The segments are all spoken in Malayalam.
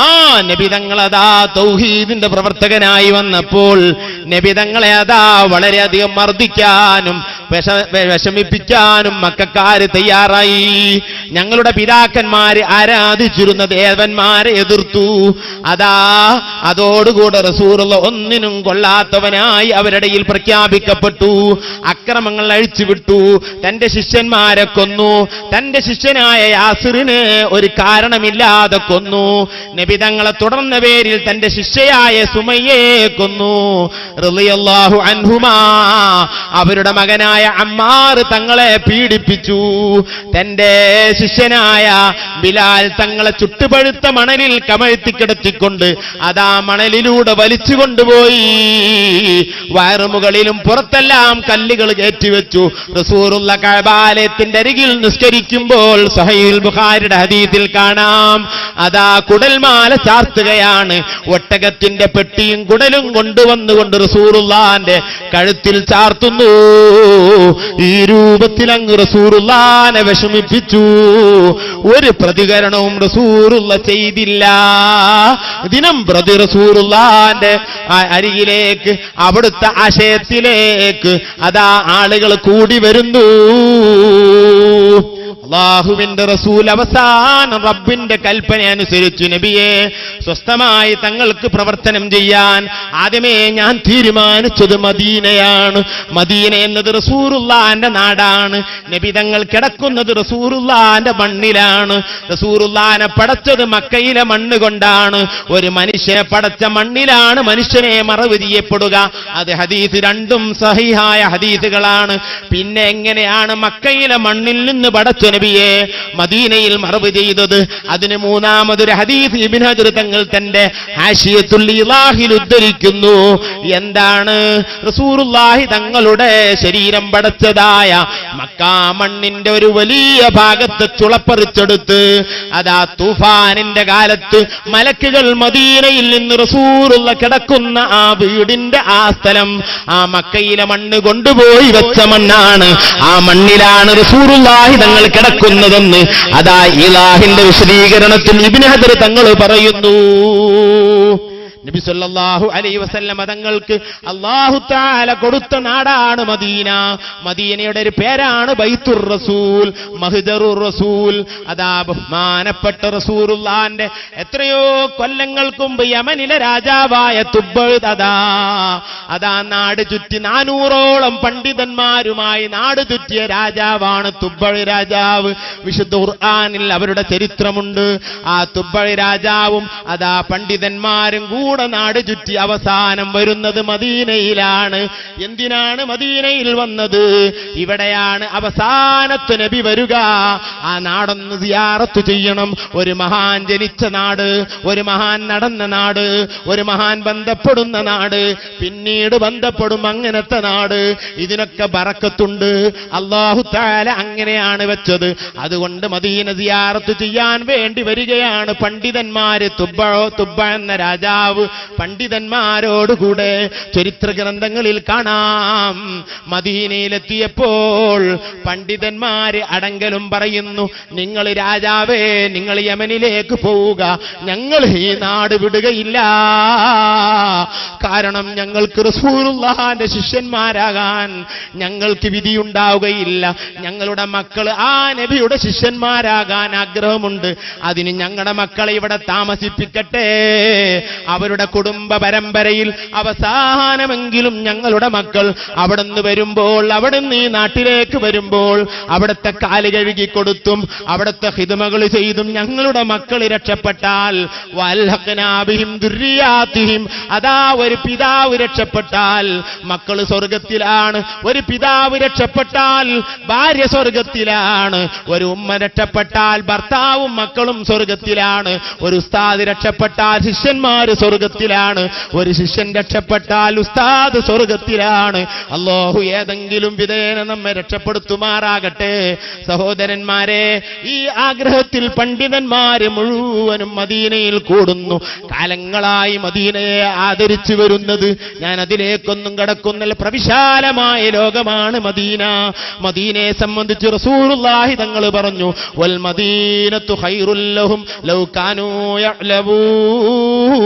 ആ നബിതങ്ങൾ അതാ തൗഹീദിന്റെ പ്രവർത്തകനായി വന്നപ്പോൾ നബിതങ്ങളെ അതാ വളരെയധികം മർദ്ദിക്കാനും വിഷമിപ്പിക്കാനും മക്കക്കാര് തയ്യാറായി. ഞങ്ങളുടെ പിതാക്കന്മാര് ആരാധിച്ചിരുന്ന ദേവന്മാരെ എതിർത്തു. അതാ അതോടുകൂടെ റസൂലുള്ള ഒന്നിനും കൊള്ളാത്തവനായി അവരുടെ ഇടയിൽ പ്രഖ്യാപിക്കപ്പെട്ടു. അക്രമങ്ങൾ അഴിച്ചുവിട്ടു. തന്റെ ശിഷ്യന്മാരെ കൊന്നു. തന്റെ ശിഷ്യനായ യാസിറിന് ഒരു കാരണമില്ലാതെ കൊന്നു. നബിതങ്ങളെ തുടർന്ന പേരിൽ തന്റെ ശിഷ്യയായ സുമയ്യയെ കൊന്നു റളിയല്ലാഹു അൻഹുമാ. അവരുടെ മകനായ അമ്മാർ തങ്ങളെ പീഡിപ്പിച്ചു. തന്റെ ശിഷ്യനായ ബിലാൽ തങ്ങളെ ചുട്ടുപഴുത്ത മണലിൽ കമഴ്ത്തിക്കിടത്തിക്കൊണ്ട് അതാ മണലിലൂടെ വലിച്ചു കൊണ്ടുപോയി. വയറുമുകളിലും പുറത്തെല്ലാം കല്ലുകൾ കയറ്റിവെച്ചു. റസൂലുള്ള കഅബാലയത്തിന്റെ അരികിൽ നിസ്കരിക്കുമ്പോൾ സഹീഹുൽ ബുഖാരിയുടെ ഹദീസിൽ കാണാം, അതാ കുടൽമാല ചാർത്തുകയാണ്. ഒട്ടകത്തിന്റെ പെട്ടിയും കുടലും കൊണ്ടുവന്നുകൊണ്ട് റസൂലുള്ളാന്റെ കഴുത്തിൽ ചാർത്തുന്നു. ഈ രൂപത്തിൽ അങ്ങ് റസൂലുള്ളാനെ വിഷമിപ്പിച്ചു. ഒരു പ്രതികരണവും റസൂലുള്ള ചെയ്തില്ല. ദിനം പ്രതി റസൂലുള്ളാന്റെ അരികിലേക്ക്, അവിടുത്തെ ആശയത്തിലേക്ക് അതാ ആളുകൾ കൂടി വരുന്നു. അല്ലാഹുവിന്റെ റസൂൽ അവസാനം റബ്ബിന്റെ കൽപ്പന അനുസരിച്ചു നബിയെ സ്വസ്ഥമായി തങ്ങൾക്ക് പ്രവർത്തനം ചെയ്യാൻ ആദ്യമേ ഞാൻ തീരുമാനിച്ചത് മദീനയാണ്. മദീന എന്നത് റസൂലുള്ളാന്റെ നാടാണ്. നബി തങ്ങൾ കിടക്കുന്നത് റസൂലുള്ളാന്റെ മണ്ണിലാണ്. റസൂലുള്ളാനെ പടച്ചത് മക്കയിലെ മണ്ണ് കൊണ്ടാണ്. ഒരു മനുഷ്യനെ പടച്ച മണ്ണിലാണ് മനുഷ്യനെ മറവ് ചെയ്യപ്പെടുക. അത് ഹദീസ് രണ്ടും സഹീഹായ ഹദീസുകളാണ്. പിന്നെ എങ്ങനെയാണ് മക്കയിലെ മണ്ണിൽ നിന്ന് പടച്ച നബിയെ മദീനയിൽ മറവ് ചെയ്തത്? അതിന് മൂന്നാമതൊരു ഹദീസ് ഇബ്നു ഹജർ തങ്ങൾ തന്റെ ഹാശിയത്തുൽ ഇലാഹിൽ ഉദ്ധരിക്കുന്നു. എന്താണ്? റസൂലുള്ളാഹി തങ്ങളുടെ ശരീരം പടച്ചതായ മക്കാ മണ്ണിന്റെ ഒരു വലിയ ഭാഗത്ത് ചുളപ്പറിച്ചെടുത്ത് അതാ തൂഫാനിന്റെ കാലത്ത് മലക്കുകൾ മദീനയിൽ നിന്ന് റസൂലുള്ള കിടക്കുന്ന ആ വീടിന്റെ ആ സ്ഥലം, ആ മക്കയിലെ മണ്ണ് കൊണ്ടുപോയി വെച്ച മണ്ണാണ്. ആ മണ്ണിലാണ് റസൂലുള്ളാഹി തങ്ങൾ കിടക്കുന്നതെന്ന് അതാ ഇലാഹിന്റെ വിശദീകരണത്തിൽ ഇബ്നു ഹജർ തങ്ങൾ പറയുന്നു. നബി സല്ലല്ലാഹു അലൈഹി വസല്ലം തങ്ങൾക്ക് അല്ലാഹു തആല കൊടുത്ത നാടാണ് മദീന. മദീനയുടെ ഒരു പേരാണ് ബൈത്തുർ റസൂൽ, മഹ്ജറുർ റസൂൽ. അതാ ബഹുമാനപ്പെട്ട റസൂലുള്ളാന്റെ എത്രയോ കൊല്ലങ്ങൾക്ക് മുമ്പ് യമനിലെ രാജാവായ തുബ്ബഅ് അതാ നാട് ചുറ്റി 400ഓളം പണ്ഡിതന്മാരുമായി നാട് ചുറ്റിയ രാജാവാണ് തുബ്ബഅ് രാജാവ്. വിശുദ്ധ ഖുർആനിൽ അവരുടെ ചരിത്രമുണ്ട്. ആ തുബ്ബഅ് രാജാവും അതാ പണ്ഡിതന്മാരും നാട് ചുറ്റി അവസാനം വരുന്നത് മദീനയിലാണ്. എന്തിനാണ് മദീനയിൽ വന്നത്? ഇവിടെയാണ് അവസാനത്തെ നബി വരിക. ആ നാടൊന്ന് സിയാറത്ത് ചെയ്യണം. ഒരു മഹാൻ ജനിച്ച നാട്, ഒരു മഹാൻ നടന്ന നാട്, ഒരു മഹാൻ ബന്ധപ്പെടുന്ന നാട്, പിന്നീട് ബന്ധപ്പെടും അങ്ങനത്തെ നാട്. ഇതിനൊക്കെ ബറക്കത്തുണ്ട്. അല്ലാഹു തആല അങ്ങനെയാണ് വെച്ചത്. അതുകൊണ്ട് മദീന സിയാറത്ത് ചെയ്യാൻ വേണ്ടി വരികയാണ് പണ്ഡിതന്മാര്. തുബ്ബ എന്ന രാജാവ് പണ്ഡിതന്മാരോടുകൂടെ ചരിത്ര ഗ്രന്ഥങ്ങളിൽ കാണാം. മദീനയിലെത്തിയപ്പോൾ പണ്ഡിതന്മാര് അടങ്കലും പറയുന്നു, നിങ്ങൾ രാജാവേ, നിങ്ങൾ യമനിലേക്ക് പോവുക, ഞങ്ങൾ ഈ നാട് വിടുകയില്ല. കാരണം ഞങ്ങൾക്ക് റസൂലുള്ളാഹിന്റെ ശിഷ്യന്മാരാകാൻ ഞങ്ങൾക്ക് വിധിയുണ്ടാവുകയില്ല. ഞങ്ങളുടെ മക്കൾ ആ നബിയുടെ ശിഷ്യന്മാരാകാൻ ആഗ്രഹമുണ്ട്. അതിന് ഞങ്ങളുടെ മക്കളെ ഇവിടെ താമസിപ്പിക്കട്ടെ. അവരുടെ കുടുംബ പരമ്പരയിൽ അവസാനമെങ്കിലും ഞങ്ങളുടെ മക്കൾ അവിടുന്ന് വരുമ്പോൾ, അവിടുന്ന് ഈ നാട്ടിലേക്ക് വരുമ്പോൾ അവിടുത്തെ കാല് കഴുകി കൊടുത്തും അവിടുത്തെ ഹിദ്മകൾ ചെയ്തും ഞങ്ങളുടെ മക്കൾ രക്ഷപ്പെട്ടാൽ വൽഹഖ്നാ ബിഹിം ദുർരിയാതിഹിം. അതാ ഒരു പിതാവ് രക്ഷപ്പെട്ടാൽ മക്കൾ സ്വർഗത്തിലാണ്. ഒരു പിതാവ് രക്ഷപ്പെട്ടാൽ ഭാര്യ സ്വർഗത്തിലാണ്. ഒരു ഉമ്മ രക്ഷപ്പെട്ടാൽ ഭർത്താവും മക്കളും സ്വർഗത്തിലാണ്. ഒരു ഉസ്താദ് രക്ഷപ്പെട്ടാൽ ശിഷ്യന്മാര് സ്വർഗത്തിലാണ്. സ്വർഗത്തിലാണ്. ഒരു ശിഷ്യൻ രക്ഷപ്പെട്ടാൽ ഉസ്താദ് സ്വർഗത്തിലാണ്. അല്ലാഹു ഏതെങ്കിലും വിധേന നമ്മെ രക്ഷപ്പെടുത്തുമാറാകട്ടെ. സഹോദരന്മാരെ, ഈ ആഗ്രഹത്തിൽ പണ്ഡിതന്മാര് മുഴുവനും മദീനയിൽ കൂടുന്നു. കാലങ്ങളായി മദീനയെ ആദരിച്ചു വരുന്നത്. ഞാൻ അതിലേക്കൊന്നും കടക്കുന്നില്ല. പ്രവിശാലമായ ലോകമാണ് മദീന. മദീനയെ സംബന്ധിച്ച് റസൂലുള്ളാഹി തങ്ങൾ പറഞ്ഞു, വൽ മദീനത്തു ഖൈറുൽ ലഹും ലൗ കാനൂ യഅലമൂൻ.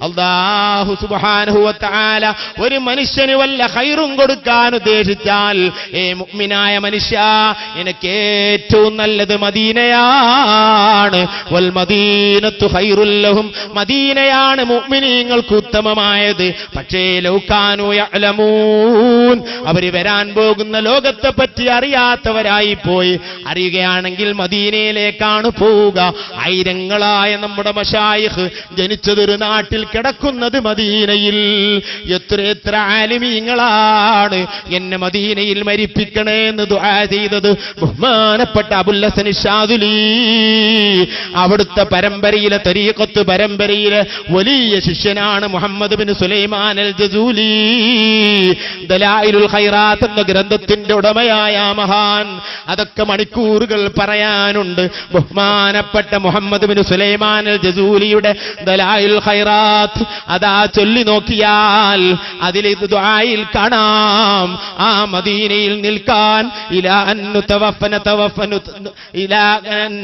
അല്ലാഹു സുബ്ഹാനഹു വ തആല ഒരു മനുഷ്യന് വല്ല ഖൈറും കൊടുക്കാൻ ഉദ്ദേശിച്ചാൽ, ഏ മുഅ്മിനായ മനുഷ്യ, എനിക്ക് ഏറ്റവും നല്ലത് മദീനയാണ്. വൽ മദീനത്തു ഖൈറുൽ ലഹും, മദീനയാണ് മുഅ്മിനീങ്ങൾക്ക് ഉത്തമമായത്. പക്ഷേ ലൗ കാനൂ യഅലമൂൻ, അവര് വരാൻ പോകുന്ന ലോകത്തെ പറ്റി അറിയാത്തവരായി പോയി. അറിയുകയാണെങ്കിൽ മദീനയിലേക്കാണ് പോവുക. ആയിരങ്ങളായ നമ്മുടെ മശായിഖ് ജനിച്ചതൊരു നാട്ടിൽ, കിടക്കുന്നത് മദീനയിൽ. എത്ര ആലിമീങ്ങളാണ് എന്നെ മദീനയിൽ മരിപ്പിക്കണേ എന്ന് ദുആ ചെയ്തത്. ബഹുമാനപ്പെട്ട അബുൽ ഹസൻ ശാദുലി, അവിടുത്തെ പരമ്പരയിലെ തരീഖത്ത് പരമ്പരയിലെ വലിയ ശിഷ്യനാണ് മുഹമ്മദ് ബിൻ സുലൈമാൻ അൽ ജസൂലി. ദലായിലുൽ ഖൈറാത്ത് എന്ന ഗ്രന്ഥത്തിന്റെ ഉടമയായ മഹാൻ. അതൊക്കെ മണിക്കൂറുകൾ പറയാനുണ്ട്. ബഹുമാനപ്പെട്ട മുഹമ്മദ് ബിൻ സുലൈമാൻ അൽ ജസൂലിയുടെ ദലായിലുൽ ഖൈറാത്ത് അതാ ചൊല്ലി നോക്കിയാൽ അതിൽ ദുആയിൽ കാണാം, ആ മദീനയിൽ നിൽക്കാൻ ഇലാ അൻ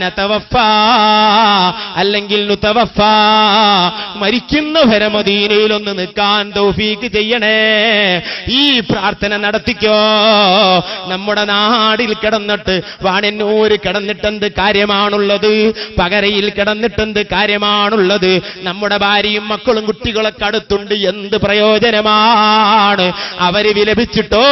നതവഫ അല്ലെങ്കിൽ നുതവഫ, മരിക്കുന്നവരെ മദീനയിൽ ഒന്ന് നിൽക്കാൻ തൗഫീക്ക് ചെയ്യണേ. ഈ പ്രാർത്ഥന നടത്തിക്കോ. നമ്മുടെ നാടിൽ കിടന്നിട്ട്, വാണിന്നൂര് കിടന്നിട്ടെന്ത് കാര്യമാണുള്ളത്? പകരയിൽ കിടന്നിട്ടെന്ത് കാര്യമാണുള്ളത്? നമ്മുടെ ഭാര്യയും മക്കളും കുട്ടികളൊക്കെ അടുത്തുണ്ട്, എന്ത് പ്രയോജനമാണ്? അവര് വിലപിച്ചിട്ടോ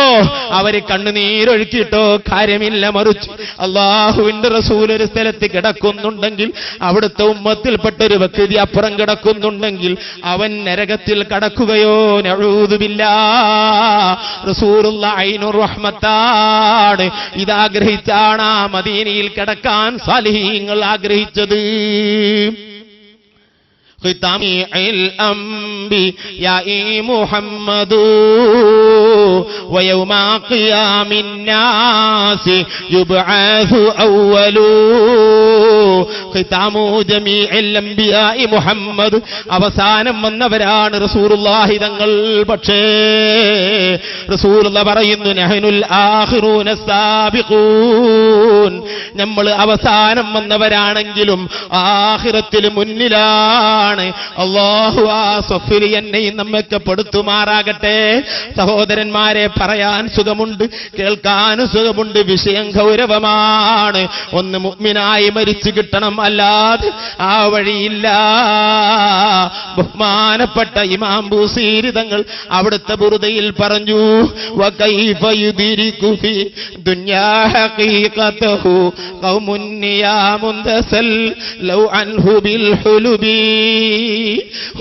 അവര് കണ്ണുനീരൊഴുക്കിയിട്ടോ കാര്യമില്ല. മറിച്ച് അല്ലാഹുവിന്റെ റസൂൽ ഒരു സ്ഥലത്ത് കിടക്കുന്നുണ്ടെങ്കിൽ, അവിടുത്തെ ഉമ്മത്തിൽപ്പെട്ട ഒരു വ്യക്തി അപ്പുറം കിടക്കുന്നുണ്ടെങ്കിൽ, അവൻ നരകത്തിൽ കടക്കുകയോ? നഊദു ബില്ലാഹ്. റസൂലുള്ളാഹി ഐനുർ റഹ്മത്താണ്. ഇതാഗ്രഹിച്ചാണ് ആ മദീനയിൽ കിടക്കാൻ സാലിഹീങ്ങൾ ആഗ്രഹിച്ചത്. ختامع الأنبياء محمد ويوم قيام الناس يبعث أول ختام جميع الأنبياء محمد. അവസാനം വന്നവരാണ് റസൂലുള്ളാഹി തങ്ങൾ. പക്ഷേ റസൂലുള്ളാഹി പറയുന്നു, നഹ്നുൽ ആഖിറൂന സാബിഖൂൻ, നമ്മൾ അവസാനം വന്നവരാണെങ്കിലും ആഖിറത്തിൽ മുന്നിലാണ്. അല്ലാഹു ആ സഫിൽ എന്നെയും നമ്മൊക്കെ പെടുത്തുമാറാകട്ടെ. സഹോദരന്മാരെ, പറയാൻ സുഖമുണ്ട്, കേൾക്കാൻ സുഖമുണ്ട്. വിഷയം ഗൗരവമാണ്. ഒന്ന് മുഅ്മിനായി മരിച്ചു കിട്ടണം, അല്ലാതെ ആ വഴിയില്ല. ബഹുമാനപ്പെട്ട ഇമാം ബൂസീരി തങ്ങൾ അവിടുത്തെ ബുർദയിൽ പറഞ്ഞു, വകൈഫ യുദ്രികു ഫി ദുനിയാ ഹഖീഖതഹു ഖൗമുൻ നിയാമുൻ തസൽ ലൗ അൻഹു ബിൽ ഹുലുബി.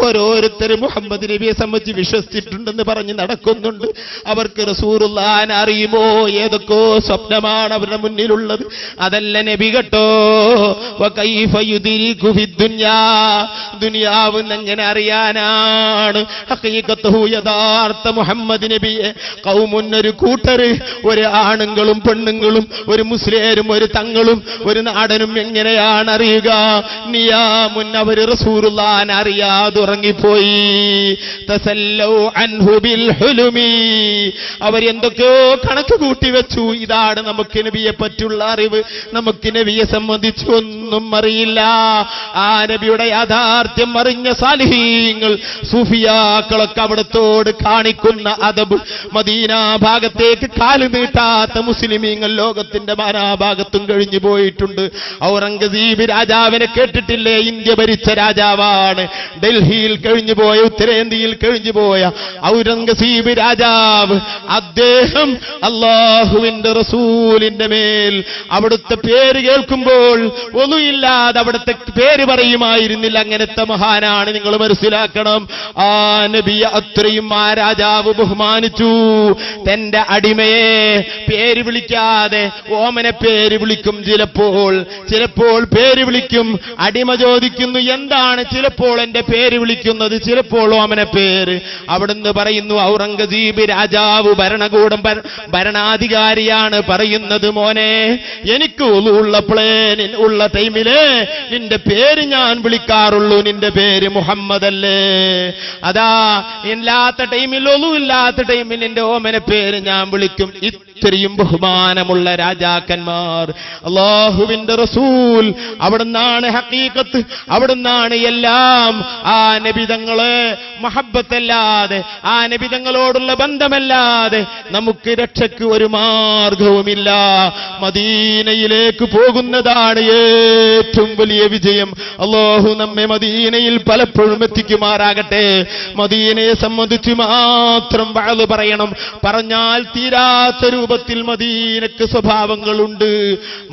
ഓരോരുത്തരും മുഹമ്മദ് നബിയെ സംബന്ധിച്ച് വിശ്വസിച്ചിട്ടുണ്ടെന്ന് പറഞ്ഞ് നടക്കുന്നുണ്ട്. അവർക്ക് റസൂലുള്ളാഹിനെ അറിയുമോ? ഏതൊക്കെ സ്വപ്നമാണ് അവരുടെ മുന്നിലുള്ളത്. അതല്ല നബി കേട്ടോ. വകൈഫ യുദ്രികു ഫി ദുനിയാ, ദുനിയാവ് എങ്ങനെ അറിയാനാണ്? ഹഖീഖത്തുഹു, യഥാർത്ഥ മുഹമ്മദ് നബിയെ ഖൗമുൻ, ഒരു കൂട്ടര്, ഒരു ആണുങ്ങളും പെണ്ണുങ്ങളും, ഒരു മുസ്ലിം ഒരു തങ്ങളും ഒരു നാടനും എങ്ങനെയാണ് അറിയുക? നിയാമുൻ, അവര് റസൂലുള്ളാഹിനെ അറിയാതെ ഉറങ്ങിപ്പോയി. തസല്ലൗ അൻഹു ബിൽ ഹുലുമി, അവരെന്തൊക്കെയോ കണക്ക് കൂട്ടി വെച്ചു. ഇതാണ് നമുക്ക് നബിയെ പറ്റിയുള്ള അറിവ്. നമുക്ക് നബിയെ സംബന്ധിച്ച് ഒന്നും അറിയില്ല. ആ നബിയുടെ യാഥാർത്ഥ്യം അറിഞ്ഞ സാലിഹീങ്ങൾ, സൂഫിയാക്കളൊക്കെ അവിടത്തോട് കാണിക്കുന്ന അദബ്, മദീന ഭാഗത്തേക്ക് കാല് നീട്ടാത്ത മുസ്ലിമീങ്ങൾ ലോകത്തിന്റെ നാനാഭാഗത്തും കഴിഞ്ഞു പോയിട്ടുണ്ട്. ഔറംഗസീബ് രാജാവിനെ കേട്ടിട്ടില്ലേ? ഇന്ത്യ ഭരിച്ച രാജാവാണ്. ഡൽഹിയിൽ കഴിഞ്ഞുപോയ, ഉത്തരേന്ത്യയിൽ കഴിഞ്ഞുപോയ ഔറംഗസീബ് രാജാവ്, അദ്ദേഹം അല്ലാഹുവിന്റെ റസൂലിന്റെ മേൽ അവിടുത്തെ പേര് കേൾക്കുമ്പോൾ ഒന്നുമില്ലാതെ അവിടുത്തെ പേര് പറയുമായിരുന്നില്ല. അങ്ങനത്തെ മഹാനാണ്. നിങ്ങൾ മനസ്സിലാക്കണം. ആ നബിയെ അത്രയും ആ രാജാവ് ബഹുമാനിച്ചു. തന്റെ അടിമയെ പേര് വിളിക്കാതെ ഓമനെ പേര് വിളിക്കും. ചിലപ്പോൾ പേര് വിളിക്കും. അടിമ ചോദിക്കുന്നു എന്താണ്? ചില ചിലപ്പോൾ എന്റെ പേര് വിളിക്കുന്നത്, ചിലപ്പോൾ ഓമന പേര്. അവിടുന്ന് പറയുന്നു, ഔറംഗസീബ് രാജാവ് ഭരണകൂടം ഭരണാധികാരിയാണ് പറയുന്നത്, മോനെ എനിക്ക് ഉള്ള ടൈമില് നിന്റെ പേര് ഞാൻ വിളിക്കാറുള്ളൂ, നിന്റെ പേര് മുഹമ്മദ് അല്ലേ. അതാ ഇല്ലാത്ത ടൈമിൽ, ഒലുവില്ലാത്ത ടൈമിൽ നിന്റെ ഓമന പേര് ഞാൻ വിളിക്കും. ഇത്രയും ബഹുമാനമുള്ള രാജാക്കന്മാർ, അല്ലാഹുവിന്റെ റസൂൽ, അവിടുന്നാണ് ഹഖീഖത്ത്, അവിടുന്നാണ് എല്ലാം. ആ നബിതങ്ങളെ മഹബ്ബത്തല്ലാതെ, ആ നബിതങ്ങളോടുള്ള ബന്ധമല്ലാതെ നമുക്ക് രക്ഷയ്ക്ക് ഒരു മാർഗവുമില്ല. മദീനയിലേക്ക് പോകുന്നതാണ് ഏറ്റവും വലിയ വിജയം. അല്ലാഹു നമ്മെ മദീനയിൽ പലപ്പോഴും എത്തിക്കുമാറാകട്ടെ. മദീനയെ സംബന്ധിച്ച് മാത്രം വഅദ് പറയണം, പറഞ്ഞാൽ തീരാത്ത രൂപത്തിൽ മദീനക്ക് സ്വഭാവങ്ങളുണ്ട്.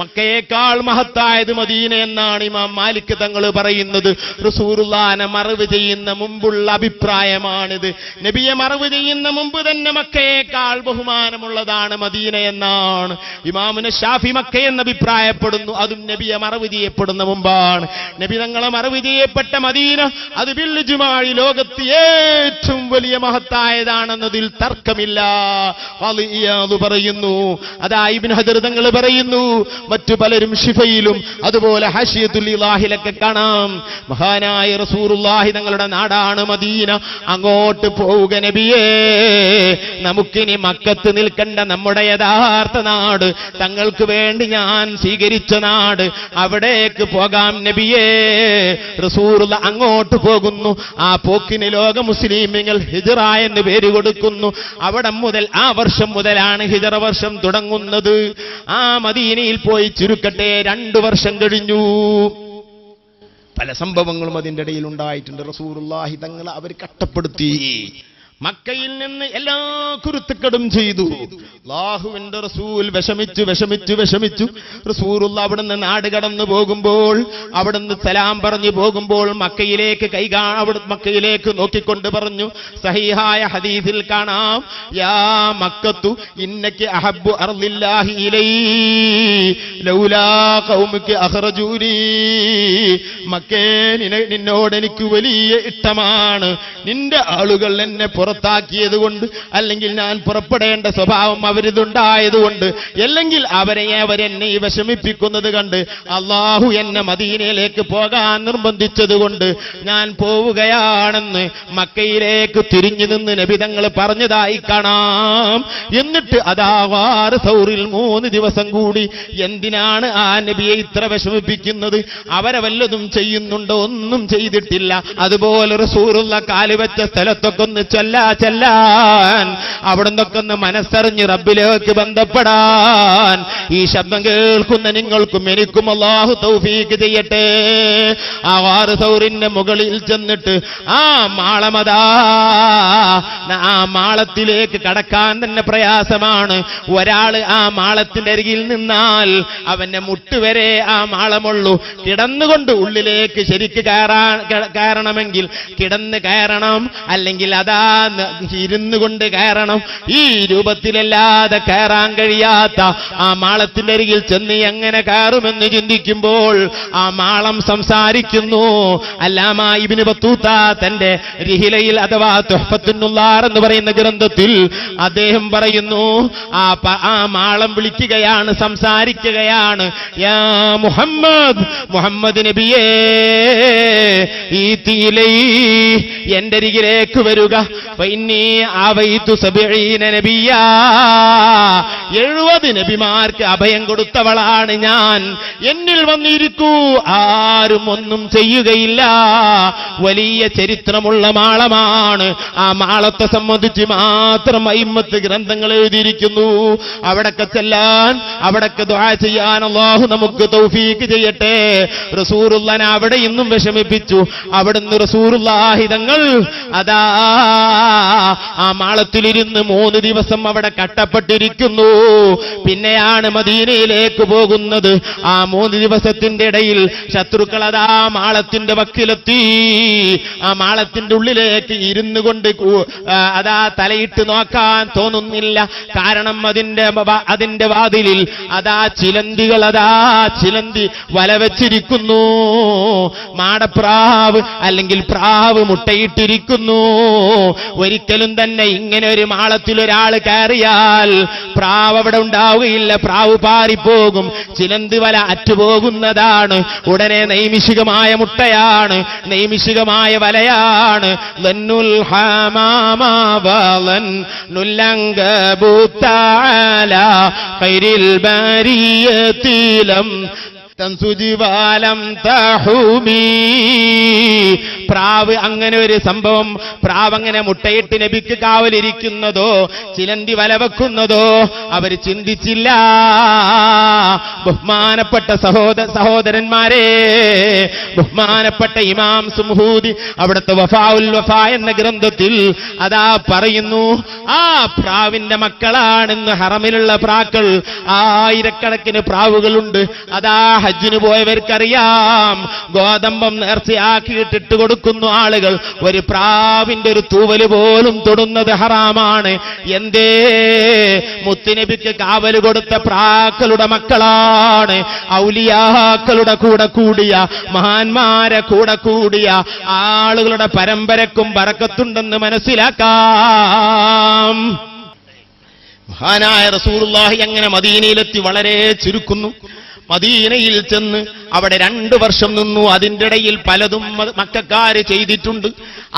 മക്കയേക്കാൾ മഹത്തായത് മദീന എന്നാണ് ഇമാം മാലിക് തങ്ങൾ പറയുന്നത്. റസൂലുള്ളാഹിനെ മറവ് ചെയ്യുന്ന മുമ്പുള്ള അഭിപ്രായമാണിത്. നബിയെ മറവ് ചെയ്യുന്ന മുമ്പ് തന്നെ മക്കയേക്കാൾ ബഹുമാനമുള്ളതാണ് മദീന എന്നാണ് ഇമാമുന ഷാഫി മക്കയെന്ന് അഭിപ്രായപ്പെടുന്നു. അതും നബിയെ മറവ് ചെയ്യപ്പെടുന്ന മുമ്പാണ്. നബി തങ്ങളെ മറവ് ചെയ്യപ്പെട്ട മദീന അത് ബിൽ ഇജ്മാഇ ലോകത്ത് ഏറ്റവും വലിയ മഹത്തായതാണെന്നതിൽ തർക്കമില്ല. പറയുന്നു, അതാ ഇബ്നു ഹജർ തങ്ങൾ പറയുന്നു, മറ്റു പലരും ശിഫയിലും അതുപോലെ ഹശിയത്തുൽ ഇലാഹിലൊക്കെ കാണാം, മഹാനായ റസൂലുള്ളാഹി തങ്ങളുടെ നാടാണ് മദീന, അങ്ങോട്ട് പോവുക നബിയേ, നമുക്കിനി മക്കത്ത് നിൽക്കേണ്ട, നമ്മുടെ യഥാർത്ഥ നാട്, തങ്ങൾക്ക് വേണ്ടി ഞാൻ സ്വീകരിച്ച നാട്, അവിടേക്ക് പോകാം നബിയേ. റസൂലുള്ളാഹി അങ്ങോട്ട് പോകുന്നു. ആ പോക്കിന് ലോക മുസ്ലിമീങ്ങൾ ഹിജ്റ എന്ന് പേര് കൊടുക്കുന്നു. അവിടെ മുതൽ, ആ വർഷം മുതലാണ് ഹിജ്റ വർഷം തുടങ്ങുന്നത്. ആ മദീനയിൽ പോയി ചുരുക്കട്ടെ 2 വർഷം കഴിഞ്ഞു. പല സംഭവങ്ങളും അതിന്റെ ഇടയിൽ ഉണ്ടായിട്ടുണ്ട്. റസൂലുള്ളാഹി തങ്ങൾ അവർ കട്ടപ്പെടുത്തി. മക്കയിൽ നിന്ന് എല്ലാ കുരുത്തക്കടും ചെയ്തു. അല്ലാഹുവിന്റെ റസൂൽ വിഷമിച്ചു. റസൂലുള്ള അവിടുന്ന് നാട് കടന്നു പോകുമ്പോൾ, അവിടുന്ന് സലാം പറഞ്ഞു പോകുമ്പോൾ മക്കയിലേക്ക് നോക്കിക്കൊണ്ട് പറഞ്ഞു, സഹീഹായ ഹദീസിൽ കാണാം, യാ മക്കത്തു ഇന്നക അഹബ്ബു അർളില്ലാഹി ഇലൈ ലൗലാ ഖൗമുക അഖ്റജൂനി. മക്കേ, നിന്നോട് എനിക്ക് വലിയ ഇഷ്ടമാണ്, നിന്റെ ആളുകൾ എന്നെ പുറത്താക്കിയത് കൊണ്ട്, അല്ലെങ്കിൽ ഞാൻ പുറപ്പെടേണ്ട സ്വഭാവം അവരിതുണ്ടായതുകൊണ്ട്, അല്ലെങ്കിൽ അവരെന്നെ വിഷമിപ്പിക്കുന്നത് കണ്ട്, അള്ളാഹു എന്നെ മദീനയിലേക്ക് പോകാൻ നിർബന്ധിച്ചത് കൊണ്ട് ഞാൻ പോവുകയാണെന്ന് മക്കയിലേക്ക് തിരിഞ്ഞു നിന്ന് നബി തങ്ങൾ പറഞ്ഞതായി കാണാം. എന്നിട്ട് അതാ ഗാർ സൗറിൽ 3 ദിവസം കൂടി. എന്തിനാണ് ആ നബിയെ ഇത്ര വിഷമിപ്പിക്കുന്നത്? അവരെ വല്ലതും ചെയ്യുന്നുണ്ടോ? ഒന്നും ചെയ്തിട്ടില്ല. അതുപോലെ റസൂലുള്ള കാലുവെച്ച സ്ഥലത്തൊക്കെ ഒന്ന് ചെല്ലാൻ, അവിടുന്നൊക്കെ ഒന്ന് മനസ്സറിഞ്ഞ് റബ്ബിലേക്ക് ബന്ധപ്പെടാൻ ഈ ശബ്ദം കേൾക്കുന്ന നിങ്ങൾക്കും എനിക്കും അല്ലാഹു തൗഫീഖ് ചെയ്യട്ടെ. ആ ഗാർ സൗറിന്റെ മുകളിൽ ചെന്നിട്ട് ആ മാളത്തിലേക്ക് കടക്കാൻ തന്നെ പ്രയാസമാണ്. ഒരാള് ആ മാളത്തിന്റെ അരികിൽ നിന്നാൽ അവന്റെ മുട്ടുവരെ ആ മാളമുള്ളൂ. കിടന്നുകൊണ്ട് ഉള്ളിലേക്ക് ശരിക്ക് കയറണമെങ്കിൽ കിടന്ന് കയറണം, അല്ലെങ്കിൽ അതാ ഇരുന്നു കൊണ്ട് കയറണം. ഈ രൂപത്തിലല്ലാതെ കയറാൻ കഴിയാത്ത ആ മാളത്തിന്റെ അരികിൽ ചെന്ന് എങ്ങനെ കയറുമെന്ന് ചിന്തിക്കുമ്പോൾ ആ മാളം സംസാരിക്കുന്നു. അല്ലാമ ഇബ്നു ബത്തൂത്ത തന്റെ റിഹിലയിൽ അഥവാ തുഹ്ഫത്തുൻ നുള്ളാർ എന്ന് പറയുന്ന ഗ്രന്ഥത്തിൽ അദ്ദേഹം പറയുന്നു, ആ മാളം വിളിക്കുകയാണ്, സംസാരിക്കുകയാണ്, യാ മുഹമ്മദ് നബിയേ, ഈ തീലൈ എന്റെ അരികിലേക്ക് വരിക. 70 നബിമാർക്ക് അഭയം കൊടുത്തവളാണ് ഞാൻ. എന്നിൽ വന്നിരിക്കൂ, ആരും ഒന്നും ചെയ്യുകയില്ല. വലിയ ചരിത്രമുള്ള മാളമാണ്. ആ മാളത്തെ സംബന്ധിച്ച് മാത്രം അയിമ്മത്ത് ഗ്രന്ഥങ്ങൾ എഴുതിയിരിക്കുന്നു. അവിടൊക്കെ ചെല്ലാൻ, അവിടൊക്കെ ദുആ ചെയ്യാൻ അല്ലാഹു നമുക്ക് തൗഫീഖ് ചെയ്യട്ടെ. റസൂലുള്ളാഹിനെ അവിടെ ഇന്നും വിഷമിപ്പിച്ചു. അവിടുന്ന് റസൂലുള്ളാഹി തങ്ങൾ അതാ ആ മാളത്തിലിരുന്ന് 3 ദിവസം അവിടെ കട്ടപ്പെട്ടിരിക്കുന്നു. പിന്നെയാണ് മദീനയിലേക്ക് പോകുന്നത്. ആ 3 ദിവസത്തിന്റെ ഇടയിൽ ശത്രുക്കൾ അതാ മാളത്തിന്റെ വക്കിലെത്തി. ആ മാളത്തിന്റെ ഉള്ളിലേക്ക് ഇരുന്നു കൊണ്ട് അതാ തലയിട്ട് നോക്കാൻ തോന്നുന്നില്ല. കാരണം അതിന്റെ വാതിലിൽ അതാ ചിലന്തി വല വെച്ചിരിക്കുന്നു. മാടപ്രാ പ്രാവ് അല്ലെങ്കിൽ പ്രാവ് മുട്ടയിട്ടിരിക്കുന്നു. ഒരിക്കലും തന്നെ ഇങ്ങനെ ഒരു മാളത്തിൽ ഒരാൾ കയറിയാൽ പ്രാവ് അവിടെ ഉണ്ടാവുകയില്ല, പ്രാവ് പാറിപ്പോകും, ചിലന്തി വല അറ്റുപോകുന്നതാണ്. ഉടനെ നൈമിഷികമായ മുട്ടയാണ്, നൈമിഷികമായ വലയാണ്. ലന്നുൽ ഹമാമ വലന്നുൽ അങ്കബൂത ഖൈരിൽ ബരിയതിലം തൻസുജിവാലം തഹൂമി. പ്രാവ് അങ്ങനെ ഒരു സംഭവം, പ്രാവ് അങ്ങനെ മുട്ടയിട്ട് നബിക്ക് കാവലിരിക്കുന്നതോ ചിലന്തി വല വെക്കുന്നതോ അവർ ചിന്തിച്ചില്ല. ബഹുമാനപ്പെട്ട സഹോദരന്മാരെ, ബഹുമാനപ്പെട്ട ഇമാം സുംഹൂദി അവിടുത്തെ വഫാഉൽ വഫാ എന്ന ഗ്രന്ഥത്തിൽ അതാ പറയുന്നു, ആ പ്രാവിന്റെ മക്കളാണെന്ന് ഹറമിലുള്ള പ്രാക്കൾ. ആയിരക്കണക്കിന് പ്രാവുകളുണ്ട്. അതാ ഹജ്ജിന് പോയവർക്കറിയാം, ഗോതമ്പം നേർച്ചയാക്കിയിട്ടിട്ട് കൊടുക്കുന്നു ആളുകൾ. ഒരു പ്രാവിന്റെ ഒരു തൂവല് പോലും തൊടുന്നത് ഹറാമാണ്. എന്തേ? മുത്തുനബിക്ക് കാവല് കൊടുത്ത പ്രാക്കളുടെ മക്കളാണ്. ഔലിയാക്കളുടെ കൂടെ കൂടിയ, മഹാന്മാരെ കൂടെ കൂടിയ ആളുകളുടെ പരമ്പരക്കും ബറക്കത്തുണ്ടെന്ന് മനസ്സിലാക്കാം. മഹാനായ റസൂലുള്ളാഹി അങ്ങനെ മദീനയിലെത്തി വളരെ ചുരുക്കുന്നു. മദീനയിൽ ചെന്ന് അവിടെ 2 വർഷം നിന്നു. അതിന്റെ ഇടയിൽ പലതും മക്കക്കാര് ചെയ്തിട്ടുണ്ട്.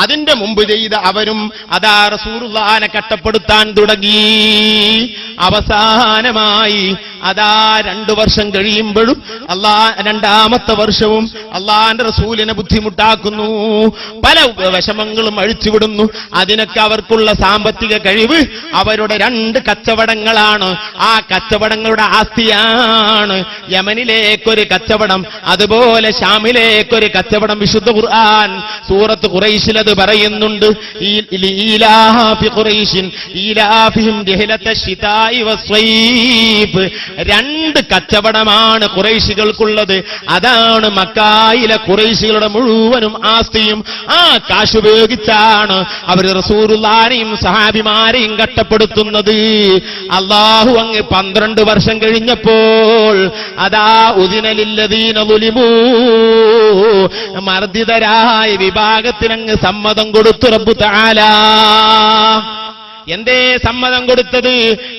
അതിന്റെ മുമ്പ് ചെയ്ത അവരും അതാ റസൂലുള്ളാഹിനെ കട്ടപ്പെടുത്താൻ തുടങ്ങി. അവസാനമായി അതാ 2 വർഷം കഴിയുമ്പോഴും രണ്ടാമത്തെ വർഷവും അള്ളാന്റെ റസൂലിനെ ബുദ്ധിമുട്ടാക്കുന്നു, പല വിഷമങ്ങളും അഴിച്ചുവിടുന്നു. അതിനൊക്കെ അവർക്കുള്ള സാമ്പത്തിക കഴിവ് അവരുടെ 2 കച്ചവടങ്ങളാണ്. ആ കച്ചവടങ്ങളുടെ ആസ്തിയാണ് യമനിലേക്കൊരു കച്ചവടം, അതുപോലെ ഷാമിലേക്കൊരു കച്ചവടം. വിശുദ്ധ ഖുർആൻ സൂറത്ത് ഖുറൈശിൽ അത് പറയുന്നുണ്ട്. ഈലാഫി ഖുറൈശിൻ ഈലാഫിഹിം റഹ്ലത്തശ് ശിതാഇ വസ്സൈഫ്. 2 കച്ചവടമാണ് ഖുറൈശികൾക്കുള്ളത്. അതാണ് മക്കായിലെ ഖുറൈശികളുടെ മുഴുവനും ആസ്തിയും. ആ കാശുപയോഗിച്ചാണ് അവർ റസൂലുള്ളാഹിനെയും സഹാബിമാരെയും കട്ടപ്പെടുത്തുന്നത്. അല്ലാഹു അങ്ങ് 12 വർഷം കഴിഞ്ഞപ്പോൾ അതാ ഉദിനലില്ലദീന ളുലിമൂ, മർദിതരായ വിഭാഗത്തിനങ്ങ് സമ്മതം കൊടുത്തു റബ്ബു തആല. എന്തേ സമ്മതം കൊടുത്തത്?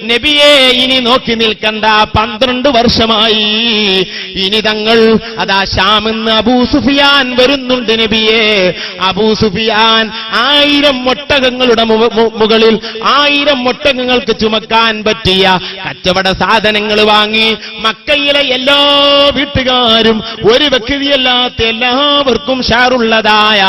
നബിയെ ഇനി നോക്കി നിൽക്കണ്ട, 12 വർഷമായി. ഇനി തങ്ങൾ അതാ ഷാമിന്ന് അബൂ സുഫിയാൻ വരുന്നുണ്ട് നബിയെ. അബൂ സുഫിയാൻ 1000 ഒട്ടകങ്ങളുടെ മുകളിൽ 1000 ഒട്ടകങ്ങൾക്ക് ചുമക്കാൻ പറ്റിയ കച്ചവട സാധനങ്ങൾ വാങ്ങി മക്കയിലെ എല്ലാ വീട്ടുകാരും ഒരു വ്യക്തിയല്ലാത്ത എല്ലാവർക്കും ഷെയറുള്ളതായ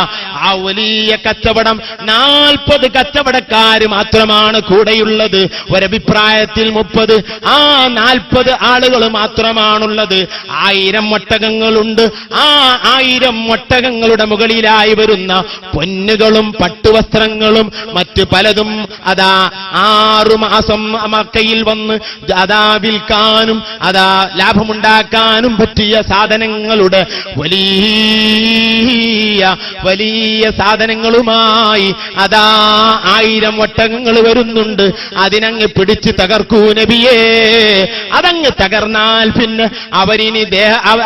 ആ വലിയ കച്ചവടം 40 കച്ചവടക്കാർ മാത്രം കൂടെയുള്ളത്. ഒരഭിപ്രായത്തിൽ 30, ആ 40 ആളുകൾ മാത്രമാണുള്ളത്. 1000 ഒട്ടകങ്ങളുണ്ട്. ആ 1000 ഒട്ടകങ്ങളുടെ മുകളിലായി വരുന്ന പൊന്നുകളും പട്ടുവസ്ത്രങ്ങളും മറ്റ് പലതും അതാ 6 മാസം മക്കയിൽ വന്ന് അതാ വിൽക്കാനും അതാ ലാഭമുണ്ടാക്കാനും പറ്റിയ സാധനങ്ങളുടെ വലിയ സാധനങ്ങളുമായി അതാ 1000 ഒട്ടകങ്ങൾ വരുന്നുണ്ട്. അതിനങ്ങ് പിടിച്ച് തകർക്കൂ നബിയേ. അതങ്ങ് തകർന്നാൽ പിന്നെ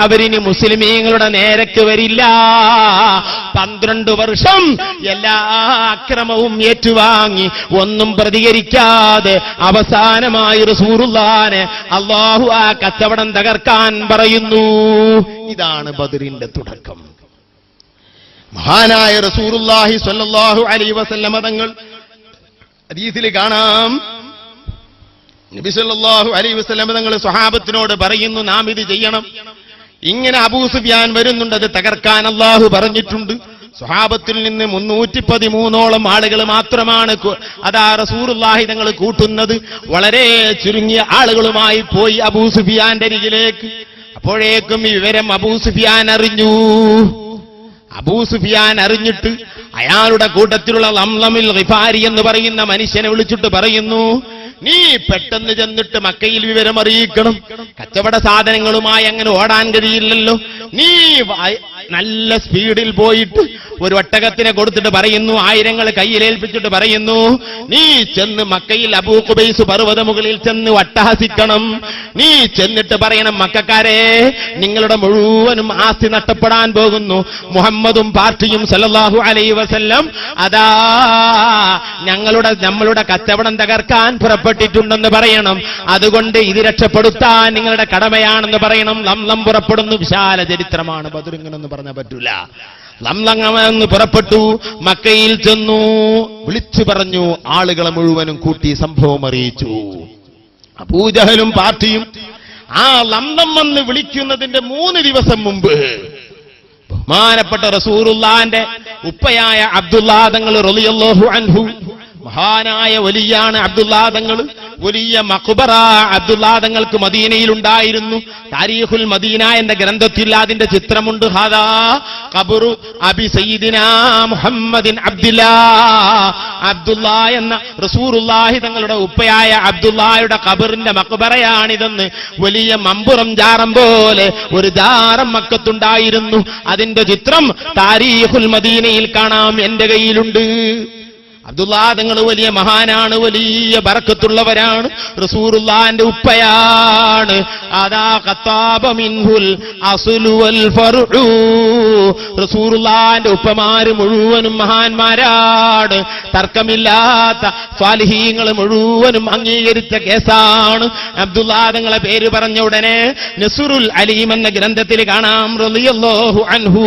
അവരിനി മുസ്ലിമീങ്ങളുടെ നേരക്ക് വരില്ല. 12 വർഷം എല്ലാ അക്രമവും ഏറ്റുവാങ്ങി ഒന്നും പ്രതികരിക്കാതെ അവസാനമായി റസൂലുള്ളാഹിനെ അല്ലാഹു ആ കച്ചവടം തകർക്കാൻ പറയുന്നു. ഇതാണ് ബദറിന്റെ തുടക്കം. മഹാനായ റസൂലുള്ളാഹി സ്വല്ലല്ലാഹു അലൈഹി വസല്ലമ തങ്ങൾ ഹദീസിൽ കാണാം, നബി സല്ലല്ലാഹു അലൈഹി വസല്ലം തങ്ങൾ സ്വഹാബത്തിനോട് പറയുന്നു, നാം ഇത് ചെയ്യണം. ഇങ്ങനെ അബൂ സുഫിയാൻ വരുന്നുണ്ട്, അത് തകർക്കാൻ അല്ലാഹു പറഞ്ഞിട്ടുണ്ട്. സ്വഹാബത്തിൽ നിന്ന് 313ഓളം ആളുകൾ മാത്രമാണ് അതാ റസൂലുള്ളാഹി തങ്ങൾ കൂട്ടുന്നത്. വളരെ ചുരുങ്ങിയ ആളുകളുമായി പോയി അബൂ സുഫിയാന്റെ അരികിലേക്ക്. അപ്പോഴേക്കും ഈ വിവരം അബൂ സുഫിയാൻ അറിഞ്ഞു. അബൂ സുഫിയാൻ അറിഞ്ഞിട്ട് അയാളുടെ കൂട്ടത്തിലുള്ള ലംലമിൽ ഗിഫാരി എന്ന് പറയുന്ന മനുഷ്യനെ വിളിച്ചിട്ട് പറയുന്നു, നീ പെട്ടെന്ന് ചെന്നിട്ട് മക്കയിൽ വിവരം അറിയിക്കണം. കച്ചവട സാധനങ്ങളുമായി അങ്ങനെ ഓടാൻ കഴിയില്ലല്ലോ. നീ നല്ല സ്പീഡിൽ പോയിട്ട് ഒരു ഒട്ടകത്തിനെ കൊടുത്തിട്ട് പറയുന്നു, ആയിരങ്ങൾ കയ്യിലേൽപ്പിച്ചിട്ട് പറയുന്നു, നീ ചെന്ന് മക്കയിൽ അബൂ ഖുബൈസ് പർവ്വത മുകളിൽ ചെന്ന് അട്ടഹസിക്കണം. നീ ചെന്നിട്ട് പറയണം, മക്കക്കാരെ, നിങ്ങളുടെ മുഴുവനും ആസ്തി നഷ്ടപ്പെടാൻ പോകുന്നു. മുഹമ്മദും പാർട്ടിയും സല്ലല്ലാഹു അലൈഹി വസല്ലം അതാ നമ്മളുടെ കച്ചവടം തകർക്കാൻ പുറപ്പെട്ടിട്ടുണ്ടെന്ന് പറയണം. അതുകൊണ്ട് ഇത് രക്ഷപ്പെടുത്താൻ നിങ്ങളുടെ കടമയാണെന്ന് പറയണം. ലംലം പുറപ്പെടുന്നു. വിശാല ചരിത്രമാണ്. ബദറിങ്ങനെന്ന് പറഞ്ഞാൽ പറ്റൂല. ലംലങ്ങ് പുറപ്പെട്ടു, മക്കയിൽ ചെന്നു, വിളിച്ചു പറഞ്ഞു, ആളുകളെ മുഴുവനും കൂട്ടി സംഭവം അറിയിച്ചു. അബൂജഹലും പാർട്ടിയും ആ ലംലം വന്ന് വിളിക്കുന്നതിന്റെ 3 ദിവസം മുമ്പ് ബഹുമാനപ്പെട്ട റസൂലുള്ളാന്റെ ഉപ്പയായ അബ്ദുല്ലാ തങ്ങൾ റളിയല്ലാഹു അൻഹു, മഹാനായ വലിയാണ് അബ്ദുല്ലാ തങ്ങൾ, വലിയ മഖ്ബറ അബ്ദുല്ലാ തങ്ങൾക്ക് മദീനയിൽ ഉണ്ടായിരുന്നു. താരീഖുൽ മദീന എന്ന ഗ്രന്ഥത്തിൽ അതിന്റെ ചിത്രമുണ്ട്. ഹാദാ ഖബ്റു അബി സയ്യിദിനാ മുഹമ്മദിൻ അബ്ദുല്ലാ എന്ന റസൂലുള്ളാഹി തങ്ങളുടെ ഉപ്പയായ അബ്ദുല്ലായുടെ ഖബറിന്റെ മഖ്ബറയാണിതെന്ന് വലിയ മമ്പുറം ജാറം പോലെ ഒരു ജാറം മക്കത്തുണ്ടായിരുന്നു. അതിന്റെ ചിത്രം താരീഖുൽ മദീനയിൽ കാണാം, എന്റെ കയ്യിലുണ്ട്. അബ്ദുല്ലാ തങ്ങൾ വലിയ മഹാനാണ്, വലിയ ബറക്കത്തുള്ളവരാണ്, റസൂലുള്ളാഹിന്റെ ഉപ്പയാണ്. അതാ ഖത്താബ മിൻഹുൽ അസ്ലു വൽ ഫർഉ. റസൂലുള്ളാഹിന്റെ ഉപ്പമാര് മുഴുവനും മഹാന്മാരാണ്. തർക്കമില്ലാത്ത സ്വാലിഹീങ്ങൾ മുഴുവനും അംഗീകരിച്ച കേസാണ്. അബ്ദുല്ലാ തങ്ങളെ പേര് പറഞ്ഞ ഉടനെ നസ്റുൽ അലീം എന്ന ഗ്രന്ഥത്തിൽ കാണാം റളിയല്ലാഹു അൻഹു.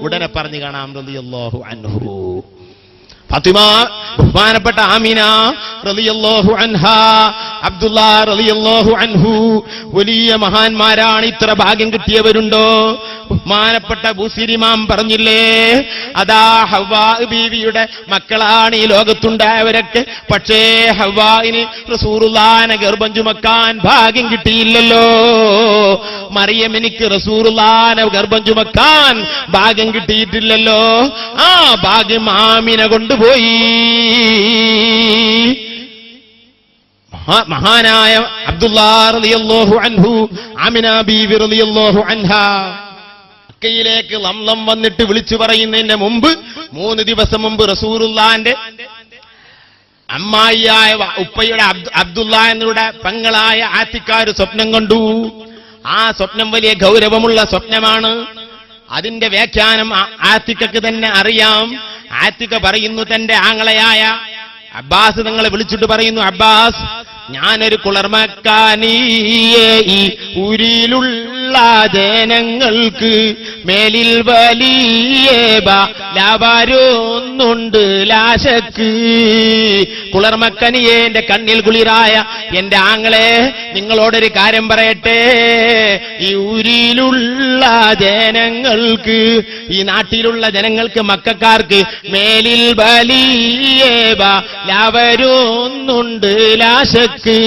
ഉടനെ പറഞ്ഞു കാണാം റളിയല്ലാഹു അൻഹു. ഫാത്തിമ, ബഹുമാനപ്പെട്ട ആമിന റളിയല്ലാഹു അൻഹാ, അബ്ദുല്ലാ റളിയല്ലാഹു അൻഹു വലിയ മഹാന്മാരാണ്. ഇത്ര ഭാഗ്യം കിട്ടിയവരുണ്ടോ? ബഹുമാനപ്പെട്ട ബൂസിരിമാം പറഞ്ഞില്ലേ, അതാ ഹവ്വാ ബീവിയുടെ മക്കളാണ് ഈ ലോകത്തുണ്ടായവരൊക്കെ. പക്ഷേ ഹവ്വായിന് റസൂലുള്ളാഹിനെ ഗർഭം ചുമക്കാൻ ഭാഗ്യം കിട്ടിയില്ലല്ലോ. മറിയം എനിക്ക് റസൂലുള്ളാഹിനെ ഗർഭം ചുമക്കാൻ ഭാഗ്യം കിട്ടിയിട്ടില്ലല്ലോ. ആ ഭാഗ്യം ആമിന കൊണ്ടുപോയി. മഹാനായ അബ്ദുല്ലാ റളിയല്ലാഹു അൻഹു, ആമിന ബീവി റളിയല്ലാഹു അൻഹാ മക്കയിലേക്ക് ലംലം വന്നിട്ട് വിളിച്ചു പറയുന്നതിന് മുമ്പ് 3 ദിവസം മുമ്പ് റസൂലുള്ളാഹിന്റെ അമ്മായിയായ ഉപ്പയുടെ അബ്ദുല്ലാ എന്നവരുടെ പെങ്ങളായ ആത്തിക്ക ഒരു സ്വപ്നം കണ്ടു. ആ സ്വപ്നം വലിയ ഗൗരവമുള്ള സ്വപ്നമാണ്. അതിന്റെ വ്യാഖ്യാനം ആത്തിക്കക്ക് തന്നെ അറിയാം. ആത്തിക്ക പറയുന്നു, തന്റെ ആങ്ങളയായ അബ്ബാസ് തങ്ങളെ വിളിച്ചിട്ട് പറയുന്നു, അബ്ബാസ്, ഞാനൊരു കുളർമക്കാനിയെ ഈ ഊരിലുള്ള ജനങ്ങൾക്ക് മേലിൽ വലിയ ലാവാരൊന്നുണ്ട് ലാശക്ക്. കുളർമക്കനിയെ, എന്റെ കണ്ണിൽ കുളിരായ എന്റെ ആങ്ങളെ, നിങ്ങളോടൊരു കാര്യം പറയട്ടെ. ഈ ഊരിലുള്ള ജനങ്ങൾക്ക്, ഈ നാട്ടിലുള്ള ജനങ്ങൾക്ക്, മക്കക്കാർക്ക് മേലിൽ വലിയ ലാവരുന്നുണ്ട് ലാശക്ക്.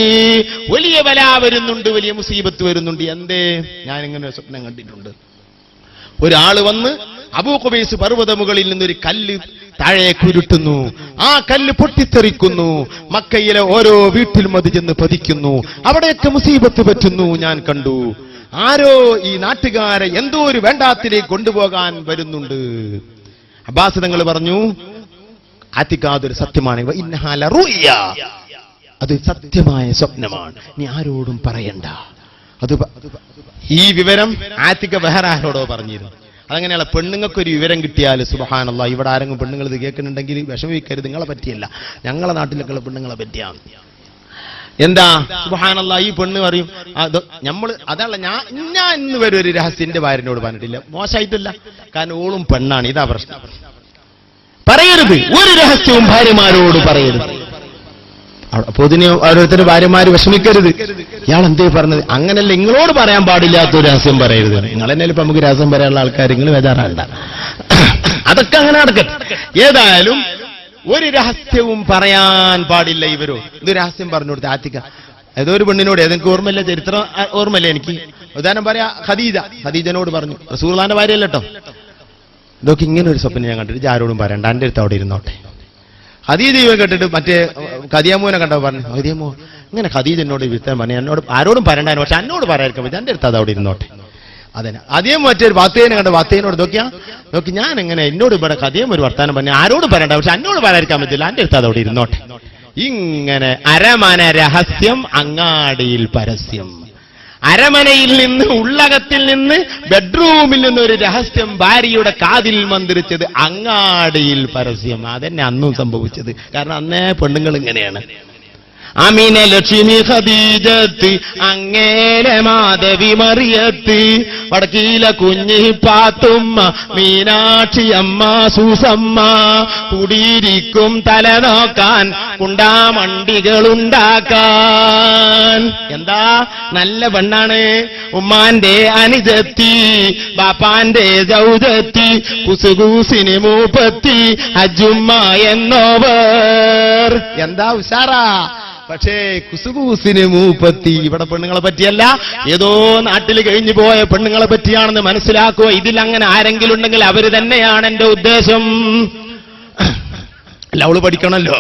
വലിയ ബല വരുന്നുണ്ട്, വലിയ മുസീബത്ത് വരുന്നുണ്ട്. എന്തേ? ഞാനിങ്ങനെ സ്വപ്നം കണ്ടിട്ടുണ്ട്. ഒരാള് വന്ന് അബൂ ഖുബൈസ് പർവ്വത മുകളിൽ നിന്നൊരു കല്ല് താഴെ കുരുട്ടുന്നു. ആ കല്ല് പൊട്ടിത്തെറിക്കുന്നു. മക്കയിലെ ഓരോ വീട്ടിലും അത് ചെന്ന് പതിക്കുന്നു. അവിടെയൊക്കെ മുസീബത്ത് പറ്റുന്നു. ഞാൻ കണ്ടു. ആരോ ഈ നാട്ടുകാരെ എന്തോ ഒരു വേണ്ടാത്തിലേക്ക് കൊണ്ടുപോകാൻ വരുന്നുണ്ട്. അബ്ബാസ് തങ്ങൾ പറഞ്ഞു, ആത്തിക്ക, അതൊരു സത്യമാണ്. അത് സത്യമായ സ്വപ്നമാണ്. നീ ആരോടും പറയണ്ട. ഈ വിവരം ആത്തിക്ക വേറെ ആരോടോ പറഞ്ഞിരുന്നു. അതങ്ങനെയുള്ള പെണ്ണുങ്ങൾക്കൊരു വിവരം കിട്ടിയാൽ സുബ്ഹാനല്ലാഹ്, ഇവിടെ ആരെങ്കിലും പെണ്ണുങ്ങൾ ഇത് കേൾക്കുന്നുണ്ടെങ്കിൽ വിഷമിക്കരുത്. നിങ്ങളെ പറ്റിയല്ല, ഞങ്ങളെ നാട്ടിലൊക്കെയുള്ള പെണ്ണുങ്ങളെ പറ്റിയാണ്. എന്താ സുബ്ഹാനല്ലാഹ്, ഈ പെണ്ണ് പറയും, നമ്മൾ അതല്ല, ഞാൻ ഇന്ന് വരെ ഒരു രഹസ്യം എന്റെ ഭാര്യനോട് പറഞ്ഞിട്ടില്ല. മോശമായിട്ടില്ല, കാരണം ഓളും പെണ്ണാണ്. ഇതാ പ്രശ്നം. പറയരുത്, ഒരു രഹസ്യവും ഭാര്യമാരോട് പറയരുത്. അപ്പൊ ഇതിന് ഓരോരുത്തരുടെ ഭാര്യമാര് വിഷമിക്കരുത്. ഇയാൾ എന്തേ പറഞ്ഞത്? അങ്ങനല്ല, നിങ്ങളോട് പറയാൻ പാടില്ലാത്തൊരു രഹസ്യം പറയരുത്. നിങ്ങൾ തന്നെ ഇപ്പൊ നമുക്ക് രഹസ്യം പറയാനുള്ള ആൾക്കാർ, നിങ്ങൾ ബേജാറാണ്ട. അതൊക്കെ അങ്ങനെ നടക്കട്ടെ. ഏതായാലും ഒരു രഹസ്യവും പറയാൻ പാടില്ല ഇവരോ. ഇത് രഹസ്യം പറഞ്ഞു കൊടുത്ത ആത്തിക്ക ഏതോ ഒരു പെണ്ണിനോട്, ഏതെങ്കിലും ഓർമ്മയില്ല, ചരിത്രം ഓർമ്മയില്ല എനിക്ക്. ഉദാഹരണം പറയാ, ഖദീജനോട് പറഞ്ഞു, റസൂലുള്ളാഹിന്റെ ഭാര്യയല്ല കേട്ടോ, ഇതൊക്കെ ഇങ്ങനെ ഒരു സ്വപ്നം ഞാൻ കണ്ടിട്ട് ആരോടും പറയണ്ട, എന്റെ അടുത്ത് അവിടെ ഇരുന്നോട്ടെ. ഖദീജ കേട്ടിട്ട് മറ്റേ ഖദിയമോനെ കണ്ടോ പറഞ്ഞു, ഖദിയമോ ഇങ്ങനെ ഖദീജ എന്നോട് വിരുത്താൻ പറഞ്ഞു, എന്നോട് ആരോടും പറയണ്ടായിരുന്നു, പക്ഷെ എന്നോട് പറയാതിരിക്കാൻ പറ്റും, എന്റെ അടുത്ത് അത് അവിടെ ഇരുന്നോട്ടെ. അതന്നെ അതേം മറ്റൊരു വാത്തേനെ കണ്ട വാത്തേനോട് നോക്കി ഞാൻ എങ്ങനെ എന്നോട് ഇവിടെ കഥയും ഒരു വർത്താനം പറഞ്ഞു ആരോട് പറയണ്ട, പക്ഷെ എന്നോട് പറയാതിരിക്കാൻ പറ്റില്ല, എന്റെ അടുത്ത് അതോടെ ഇരുന്നോട്ടെ. ഇങ്ങനെ അരമന രഹസ്യം അങ്ങാടിയിൽ പരസ്യം. അരമനയിൽ നിന്ന് ഉള്ളകത്തിൽ നിന്ന് ബെഡ്റൂമിൽ നിന്ന് ഒരു രഹസ്യം ഭാര്യയുടെ കാതിൽ മന്ത്രിച്ചത് അങ്ങാടിയിൽ പരസ്യം. അതന്നെ അന്നും സംഭവിച്ചത്. കാരണം അന്നേ പെണ്ണുങ്ങൾ ഇങ്ങനെയാണ്. അമീന ലക്ഷ്മി ഖദീജത്ത് അങ്ങേലെ മാധവി മറിയത്ത് വടക്കീല കുഞ്ഞി പാത്തുമ്മ മീനാക്ഷി അമ്മ സൂസമ്മ കുടിയിരിക്കും തല നോക്കാൻ കുണ്ടാമണ്ടികളുണ്ടാക്കാൻ. എന്താ നല്ല പെണ്ണാണ്. ഉമ്മാന്റെ അനുജത്തി ബാപ്പാന്റെ ജൗജത്തി കുസുകൂസിന് മൂപ്പത്തി അജുമ്മ എന്നോവർ. എന്താ ഉഷാറാ. പക്ഷേ കുസുകൂസിന് മൂപ്പത്തി ഇവിടെ പെണ്ണുങ്ങളെ പറ്റിയല്ല, ഏതോ നാട്ടിൽ കഴിഞ്ഞു പോയ പെണ്ണുങ്ങളെ പറ്റിയാണെന്ന് മനസ്സിലാക്കുക. ഇതിൽ അങ്ങനെ ആരെങ്കിലും ഉണ്ടെങ്കിൽ അവര് തന്നെയാണ് എന്റെ ഉദ്ദേശം. അല്ല, അവള് പഠിക്കണമല്ലോ,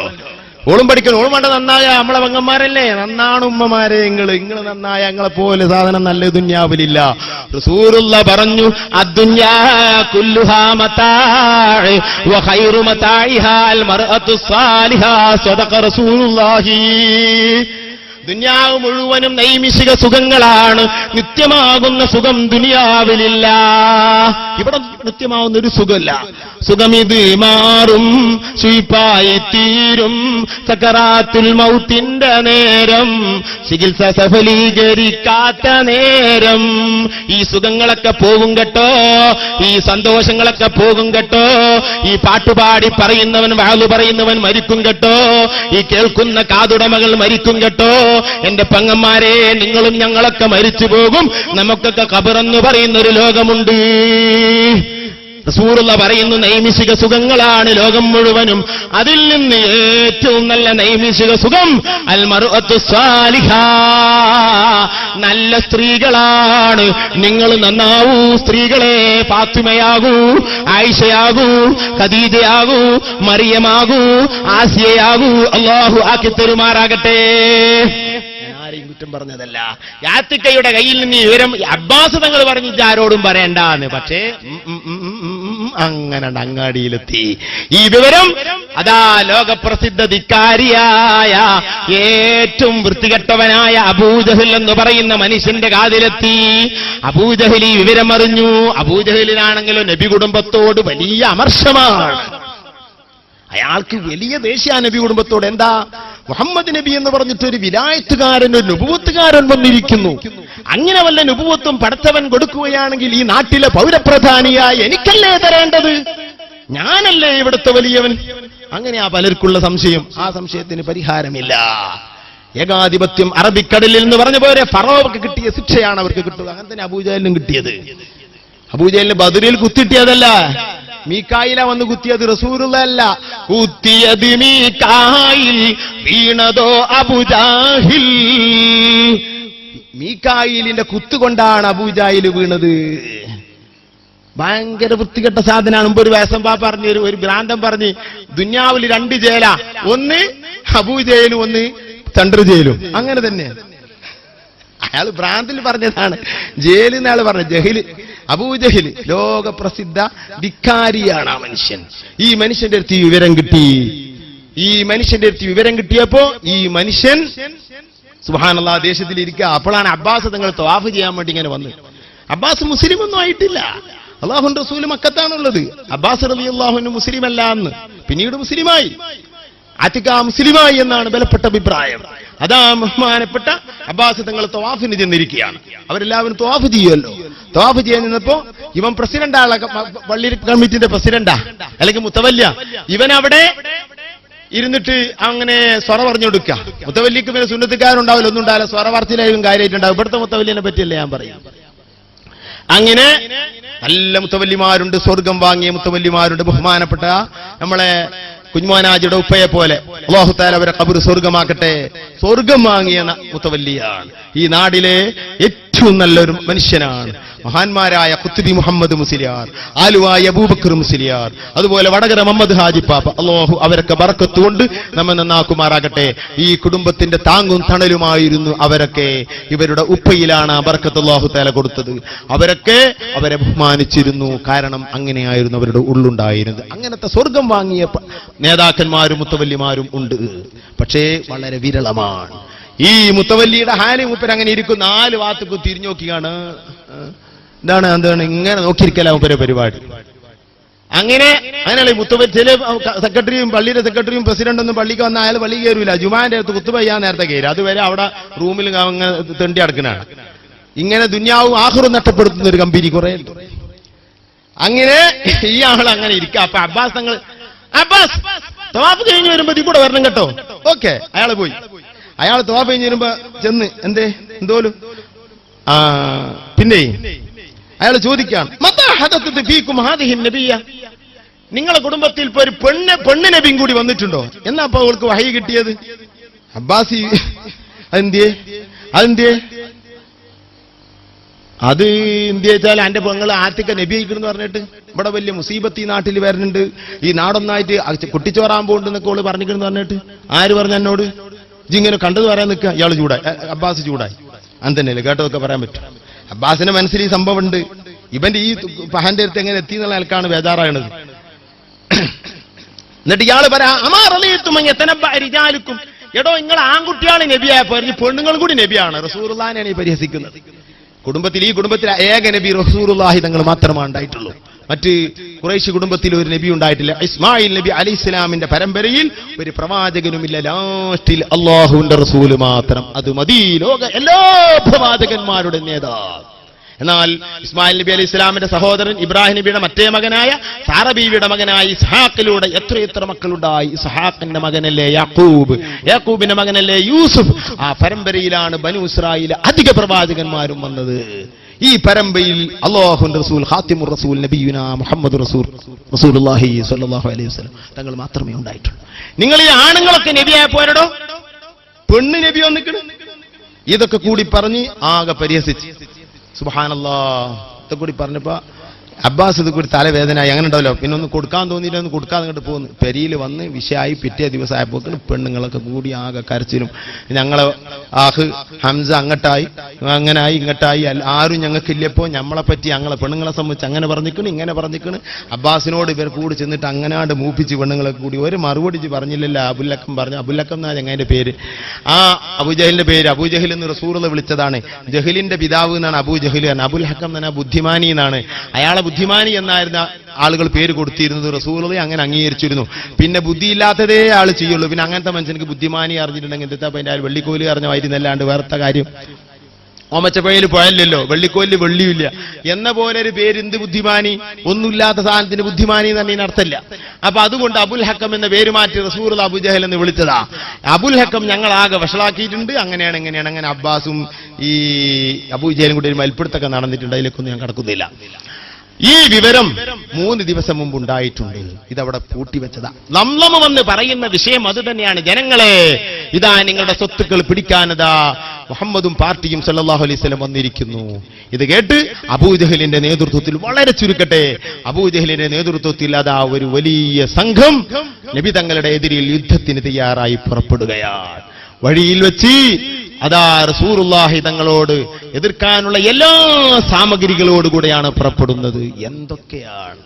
ഓളും പഠിക്കണം. ഓളും വേണ്ട നന്നായ നമ്മളെ പെങ്ങന്മാരല്ലേ, നന്നാണ് ഉമ്മമാരെ. നിങ്ങൾ നന്നായ ഞങ്ങളെ പോലെ സാധനം നല്ല ദുന്യാവിലില്ല. റസൂലുള്ള പറഞ്ഞു അദ്ദുന്യാ കുല്ലുഹാ മതാഅ് വ ഖൈറു മതാഇഹാ അൽ മർഅതു സ്വാലിഹാ സദഖ റസൂലുള്ളാഹി. ദുനിയാവ് മുഴുവനും നൈമിഷിക സുഖങ്ങളാണ്. നിത്യമാകുന്ന സുഖം ദുനിയാവിലില്ല. ഇവിടെ നിത്യമാവുന്ന ഒരു സുഖമല്ല. സുഖമിത് മാറും, ശുയിപ്പായി തീരും. സക്കറാത്തുൽ മൗത്തിന്റെ നേരം, ചികിത്സ സഫലീകരിക്കാത്ത നേരം. ഈ സുഖങ്ങളൊക്കെ പോകും കേട്ടോ, ഈ സന്തോഷങ്ങളൊക്കെ പോകും കേട്ടോ. ഈ പാട്ടുപാടി പറയുന്നവൻ വാളു പറയുന്നവൻ മരിക്കും കേട്ടോ. ഈ കേൾക്കുന്ന കാതുടമകൾ മരിക്കും കേട്ടോ. എന്റെ പെങ്ങന്മാരെ, നിങ്ങളും ഞങ്ങളൊക്കെ മരിച്ചു പോകും. നമുക്കൊക്കെ ഖബറെന്ന് പറയുന്ന ഒരു ലോകമുണ്ട്. റസൂലുള്ള പറയുന്നു നൈമിഷിക സുഖങ്ങളാണ് ലോകം മുഴുവനും. അതിൽ നിന്ന് ഏറ്റവും നല്ല നൈമിഷിക സുഖം അൽ മർഅത്തു സ്വാലിഹാ, നല്ല സ്ത്രീകളാണ്. നിങ്ങൾ നന്നാവൂ സ്ത്രീകളെ. ഫാത്തിമയാകൂ, ആയിഷയാകൂ, ഖദീജയാകൂ, മറിയമാകൂ, ആസിയയാകൂ. അല്ലാഹു ആക്കി തരുമാറാകട്ടെ. ആരെയും കുറ്റം പറഞ്ഞതല്ല. യാത്തിക്കയുടെ കയ്യിൽ നിന്ന് ഈ വിവരം അബ്ബാസ് തങ്ങൾ പറഞ്ഞു ആരോടും പറയണ്ടെന്ന്. പക്ഷേ അങ്ങനെ അങ്ങാടിയിലെത്തി ഈ വിവരം. അതാ ലോകപ്രസിദ്ധ ധിക്കാരിയായ ഏറ്റവും വൃത്തികെട്ടവനായ അബൂജഹൽ എന്ന് പറയുന്ന മനുഷ്യന്റെ കാതിലെത്തി. അബൂജഹൽ ഈ വിവരം അറിഞ്ഞു. അബൂജഹലിനാണെങ്കിലോ നബി കുടുംബത്തോട് വലിയ അമർഷമാണ്. അയാൾക്ക് വലിയ ദേഷ്യ നബി കുടുംബത്തോട്. എന്താ, മുഹമ്മദ് നബി എന്ന് പറഞ്ഞിട്ട് ഒരു വിലായത്തുകാരൻ, ഒരു നുബുവത്തുകാരൻ വന്നിരിക്കുന്നു. അങ്ങനെ വല്ല നുബുവത്തും പടച്ചവൻ കൊടുക്കുകയാണെങ്കിൽ ഈ നാട്ടിലെ പൗരപ്രധാനിയായി എനിക്കല്ലേ തരേണ്ടത്? ഞാനല്ലേ ഇവിടുത്തെ വലിയവൻ? അങ്ങനെയാ പലർക്കുള്ള സംശയം. ആ സംശയത്തിന് പരിഹാരമില്ല. ഏകാധിപത്യം അറബിക്കടലിൽ എന്ന് പറഞ്ഞ പോലെ ഫറോവക്ക് കിട്ടിയ ശിക്ഷയാണ് അവർക്ക് കിട്ടുക. അങ്ങനെ തന്നെ അബൂജഹലിനും കിട്ടിയത്. അബൂജഹലിന് ബദറിൽ കുത്തിട്ടിയതല്ല, മീക്കായില വന്ന് കുത്തിയത്. റസൂലുള്ളാഹി കുത്തിയത് മീക്കായിൽ, വീണതോ അബൂജാഹിൽ. മീക്കായിലിന്റെ കുത്തുകൊണ്ടാണ് അബൂജാഹിൽ വീണത്. ഭയങ്കര വൃത്തികെട്ട സാധനമാണ്. മുമ്പ് ഒരു വേസമ്പാ പറഞ്ഞ ഒരു ഭ്രാന്തം പറഞ്ഞ് ദുന്യാവിൽ 2 ജയില, ഒന്ന് അബൂജഹലും ഒന്ന് ചന്ദ്ര ജയിലും. അങ്ങനെ തന്നെ അയാൾ ഭ്രാന്തിൽ പറഞ്ഞതാണ്. ജയിലിൽ നിന്ന് അയാൾ പറഞ്ഞ ജഹില്. അബൂജഹൽ ലോകപ്രസിദ്ധ ധിക്കാരിയാണ് ആ മനുഷ്യൻ. ഈ മനുഷ്യന്റെ അടുത്ത് വിവരം കിട്ടി. ഈ മനുഷ്യന്റെ അടുത്ത് വിവരം കിട്ടിയപ്പോ ഈ മനുഷ്യൻ സുബ്ഹാനല്ലാഹ് ദേശത്തിലിരിക്കുക. അപ്പോഴാണ് അബ്ബാസ് തങ്ങൾ തവാഫ് ചെയ്യാൻ വേണ്ടി ഇങ്ങനെ വന്നു. അബ്ബാസ് മുസ്ലിം ഒന്നും ആയിട്ടില്ല. അല്ലാഹുവിന്റെ റസൂൽ മക്കത്താണുള്ളത്. അബ്ബാസ് റളിയല്ലാഹു അൻഹു മുസ്ലിം അല്ല അന്ന്, പിന്നീട് മുസ്ലിമായി. ആതിക മുസ്ലിമായി എന്നാണ് ബലപ്പെട്ട അഭിപ്രായം. അതാ ബഹുമാനപ്പെട്ട അബ്ബാസ് തങ്ങൾ തവാഫിന് ചെന്നിരിക്കുകയാണ്. അവരെല്ലാവരും തവാഫ് ചെയ്യുമല്ലോ. തവാഫ് ചെയ്യാൻ നിന്നപ്പോ ഇവൻ പ്രസിഡന്റാ, പള്ളി കമ്മിറ്റിന്റെ പ്രസിഡന്റാ അല്ലെങ്കിൽ മുത്തവല്യ. ഇവൻ അവിടെ ഇരുന്നിട്ട് അങ്ങനെ സ്വറ പറഞ്ഞു കൊടുക്കുക. മുത്തവല്ലിക്ക് പിന്നെ സുന്നത്തുകാരുണ്ടാവില്ല, ഒന്നും ഉണ്ടാവില്ല, സ്വറ പറച്ചിലായും കാര്യമായിട്ടുണ്ടാവും. ഇവിടുത്തെ മുത്തവല്ലിനെ പറ്റിയല്ലേ ഞാൻ പറയാം. അങ്ങനെ നല്ല മുത്തവല്ലിമാരുണ്ട്, സ്വർഗം വാങ്ങിയ മുത്തവല്ലിമാരുണ്ട്. ബഹുമാനപ്പെട്ട നമ്മളെ കുഞ്ഞുമാനാജിയുടെ ഉപ്പയെ പോലെ അല്ലാഹു തആല അവരെ ഖബർ സ്വർഗമാക്കട്ടെ. സ്വർഗം വാങ്ങിയ മുത്തവല്ലിയാണ്. ഈ നാടിലെ ഏറ്റവും ഏറ്റവും നല്ലൊരു മനുഷ്യനാണ്. മഹാന്മാരായ ഖുത്ബി മുഹമ്മദ് മുസ്ലിയാർ, ആലുവായ അബൂബക്കർ മുസ്ലിയാർ, അതുപോലെ വടകര മുഹമ്മദ് ഹാജി പാപ്പ, അല്ലാഹു അവരൊക്കെ ബർക്കത്ത് കൊണ്ട് നമ്മെ നന്നാക്കുമാറാകട്ടെ. ഈ കുടുംബത്തിന്റെ താങ്ങും തണലുമായിരുന്നു അവരൊക്കെ. ഇവരുടെ ഉപ്പയിലാണ് ആ ബർക്കത്ത് അല്ലാഹു തആല കൊടുത്തത്. അവരൊക്കെ അവരെ ബഹുമാനിച്ചിരുന്നു. കാരണം അങ്ങനെയായിരുന്നു അവരുടെ ഉള്ളുണ്ടായിരുന്നത്. അങ്ങനത്തെ സ്വർഗം വാങ്ങിയ നേതാക്കന്മാരും മുത്തവല്ലിമാരും ഉണ്ട്. പക്ഷേ വളരെ വിരളമാണ്. ഈ മുത്തവല്ലിയുടെ ഹാല് മൂപ്പര് അങ്ങനെ ഇരിക്കും, 4 ഭാഗത്തേക്ക് തിരിഞ്ഞു നോക്കിയാണ്. എന്താണ് ഇങ്ങനെ നോക്കിയിരിക്കല മൂപ്പരെ പരിപാടി. അങ്ങനെയല്ല മുത്തവല്ലി. ചില സെക്രട്ടറിയും പള്ളിയുടെ സെക്രട്ടറിയും പ്രസിഡന്റൊന്നും പള്ളിക്ക് വന്ന അയാൾ പള്ളി കയറൂല. ജുമാന്റെ അടുത്ത് കുത്തുബ ചെയ്യാൻ നേരത്തെ കയറി. അതുവരെ അവിടെ റൂമിൽ അങ്ങനെ തെണ്ടി അടക്കണാണ്. ഇങ്ങനെ ദുനിയാവും ആഖിറും നഷ്ടപ്പെടുത്തുന്ന ഒരു കമ്പനി കുറെ. അങ്ങനെ ഈ ആൾ അങ്ങനെ ഇരിക്കുക. അപ്പൊ അബ്ബാസ് തവാഫ് കഴിഞ്ഞ് വരുമ്പോ ഇതിൽ കൂടെ വരണം കേട്ടോ. ഓക്കെ, അയാൾ പോയി. അയാൾ തവാഫ് കഴിഞ്ഞ് വരുമ്പോ ചെന്ന് എന്തോലും പിന്നെ അയാൾ ചോദിക്കാണ്, നിങ്ങളെ കുടുംബത്തിൽ ഇപ്പൊ ഒരു പെണ്ണ് നബിയും കൂടി വന്നിട്ടുണ്ടോ? എന്നാ അപ്പൊ അവൾക്ക് വഹയി കിട്ടിയത്? അബ്ബാസി അതെന്തിയേ അത് എന്ത് വെച്ചാൽ എന്റെ പെങ്ങൾ ആർത്തിക്ക നബി അയക്കണമെന്ന് പറഞ്ഞിട്ട് ഇവിടെ വലിയ മുസീബത്ത് ഈ നാട്ടിൽ വരുന്നുണ്ട്, ഈ നാടൊന്നായിട്ട് കുട്ടിച്ചോറാൻ പോകുന്നുണ്ടെന്നൊക്കെ ഓള് പറഞ്ഞിരിക്കണെന്ന് പറഞ്ഞിട്ട്. ആര് പറഞ്ഞു എന്നോട്? ഇങ്ങനെ കണ്ടത് പറയാൻ നിൽക്കുക. ഇയാൾ ചൂടായി, അബ്ബാസ് ചൂടായി. അന്തന്നെയല്ലേ കേട്ടതൊക്കെ പറയാൻ പറ്റും. അബ്ബാസിന്റെ മനസ്സിൽ ഈ സംഭവം ഉണ്ട്. ഇവന്റെ ഈ പഹന്റെ അടുത്ത് എങ്ങനെ എത്തി എന്നുള്ള ആൾക്കാണ് ബേജാറായണത്. എന്നിട്ട് ഇയാള് പറയാ, അമാറിയാലുക്കും എടോ നിങ്ങൾ ആൺകുട്ടിയാണ് നബിയായപ്പോ പെണ്ണുങ്ങളും കൂടി നബിയാണ്. റസൂലുള്ളാഹിനെയാണ് ഈ പരിഹസിക്കുന്നത്. ഈ കുടുംബത്തിൽ ഏക നബി റസൂലുള്ളാഹി തങ്ങൾ മാത്രമാണ് ഉണ്ടായിട്ടുള്ളൂ. മറ്റ് ഖുറൈശി കുടുംബത്തിൽ ഒരു നബി ഉണ്ടായിട്ടില്ല. ഇസ്മായിൽ നബി അലൈഹിസ്സലാമിന്റെ പരമ്പരയിൽ ഒരു പ്രവാചകനുമില്ല. ലാസ്റ്റിൽ അല്ലാഹുവിന്റെ റസൂല് മാത്രം. അത് മതി ലോക എല്ലാ പ്രവാചകന്മാരുടെ നേതാവ്. എന്നാൽ ഇസ്മായിൽ നബി അലൈഹി ഇസ്ലാമിന്റെ സഹോദരൻ ഇബ്രാഹിം നബിയുടെ മറ്റേ മകനായ സാറ ബീവിയുടെ മകനായ ഇസ്ഹാഖിലൂടെ എത്ര മക്കളുണ്ടായി. ഇസ്ഹാഖിന്റെ മകനല്ലേ യാക്കൂബ്, യാക്കൂബിന്റെ മകനല്ലേ യൂസുഫ്. ആ പരമ്പരയിലാണ് ബനു ഇസ്രായേൽ അധിക പ്രവാചകന്മാരും വന്നത്. ഈ പരമ്പരയിൽ അല്ലാഹുവിന്റെ റസൂൽ ഖാതിമുർ റസൂൽ നബിയുനാ മുഹമ്മദ് റസൂലുള്ളാഹി സ്വല്ലല്ലാഹു അലൈഹി വസല്ലം തങ്ങൾ മാത്രമേ ഉണ്ടായിട്ടുള്ളൂ. നിങ്ങൾ ഈ ആണുങ്ങളൊക്കെ നബിയായപ്പോരടോ പെണ്ണ് നബി വന്നിക്കണ്. ഇതൊക്കെ കൂടി പറഞ്ഞ് ആകെ പരിഹസിച്ച്. സുബ്ഹാനല്ലാഹ്. ഇതൊക്കെ കൂടി പറഞ്ഞപ്പോ അബ്ബാസ് ഇത് കൂടി തലവേദനയായി. അങ്ങനെ ഉണ്ടാവല്ലോ. പിന്നെ ഒന്ന് കൊടുക്കാൻ തോന്നിയിട്ട് ഒന്ന് കൊടുക്കാതെ അങ്ങോട്ട് പോകുന്നു. പെരിയിൽ വന്ന് വിഷയമായി. പിറ്റേ ദിവസം ആയപ്പോക്കിന് പെണ്ണുങ്ങളൊക്കെ കൂടി ആകെ കരച്ചിലും. ഞങ്ങളെ ഹംസ അങ്ങട്ടായി, അങ്ങനായി, ഇങ്ങട്ടായി, ആരും ഞങ്ങൾക്കില്ലപ്പോ നമ്മളെ പറ്റി ഞങ്ങളെ പെണ്ണുങ്ങളെ സംബന്ധിച്ച് അങ്ങനെ പറഞ്ഞിക്കണ്, ഇങ്ങനെ പറഞ്ഞിക്കണ്. അബ്ബാസിനോട് ഇവർ കൂടി ചെന്നിട്ട് അങ്ങനാണ്ട് മൂപ്പിച്ച് പെണ്ണുങ്ങളെ കൂടി ഒരു മറുപടി പറഞ്ഞില്ലല്ലോ. അബുല്ലക്കം പറഞ്ഞു. അബുല്ലക്കം എന്നാ ഞങ്ങളുടെ പേര്. ആ അബൂജഹലിന്റെ പേര് അബൂജഹൽ എന്ന് റസൂലുള്ളാഹി വിളിച്ചതാണ്. ജഹലിന്റെ പിതാവ് എന്നാണ് അബൂജഹൽ. അബുൽ ഹക്കം എന്നാണ് ബുദ്ധിമാനി എന്നാണ്. അയാളെ ബുദ്ധിമാനി എന്നായിരുന്ന ആളുകൾ പേര് കൊടുത്തിരുന്നത്. റസൂലുള്ളാഹി അങ്ങനെ അംഗീകരിച്ചിരുന്നു. പിന്നെ ബുദ്ധിയില്ലാത്തതേ ആൾ ചെയ്യുള്ളൂ. പിന്നെ അങ്ങനത്തെ മനുഷ്യർക്ക് ബുദ്ധിമാനി അറിഞ്ഞിട്ടുണ്ടെങ്കിൽ എന്താ അതിന്റെ വെള്ളിക്കോല് അറിഞ്ഞമായിരുന്നല്ലാണ്ട് വേറത്തെ കാര്യം. ഓമച്ചപ്പയിൽ പോയല്ലോ, വെള്ളിക്കോലിൽ വെള്ളിയില്ല എന്ന പോലെ ഒരു പേര്. എന്ത് ബുദ്ധിമാനി? ഒന്നുമില്ലാത്ത സാധനത്തിന് ബുദ്ധിമാനി എന്ന് തന്നെ അർത്ഥമില്ല. അപ്പൊ അതുകൊണ്ട് അബുൽ ഹക്കം എന്ന പേര് മാറ്റി റസൂലുള്ളാഹി അബൂജഹൽ എന്ന് വിളിച്ചതാ. അബുൽ ഹക്കം ഞങ്ങൾ ആകെ വഷളാക്കിയിട്ടുണ്ട്. അങ്ങനെയാണ് ഇങ്ങനെയാണ്. അങ്ങനെ അബ്ബാസും ഈ അബൂജഹലും കൂടി ഒരു മൽപ്പിടുത്തൊക്കെ നടന്നിട്ടുണ്ട്. അതിലേക്കൊന്നും ഞാൻ കടക്കുന്നില്ല. ഈ വിവരം 3 ദിവസം മുമ്പ് ഉണ്ടായിട്ടുണ്ട്. ഇതവിടെ പൂട്ടിവെച്ചതാ. ലംലം വന്ന് പറയുന്ന വിഷയം അത് തന്നെയാണ്. ജനങ്ങളെ, ഇതാ നിങ്ങളുടെ സ്വത്തുക്കൾ പിടിക്കാനതാ മുഹമ്മദും പാർട്ടിയും സല്ലല്ലാഹു അലൈഹി വസല്ലം വന്നിരിക്കുന്നു. ഇത് കേട്ട് അബൂജഹലിന്റെ നേതൃത്വത്തിൽ, വളരെ ചുരുക്കട്ടെ, അബൂജഹലിന്റെ നേതൃത്വത്തിൽ അതാ ഒരു വലിയ സംഘം നബി തങ്ങളുടെ എതിരിൽ യുദ്ധത്തിന് തയ്യാറായി പുറപ്പെടുകയാണ്. വഴിയിൽ വെച്ച് അതാ റസൂലുള്ളാഹി തങ്ങളോട് എതിർക്കാനുള്ള എല്ലാ സാമഗ്രികളോടുകൂടെയാണ് പുറപ്പെടുന്നത്. എന്തൊക്കെയാണ്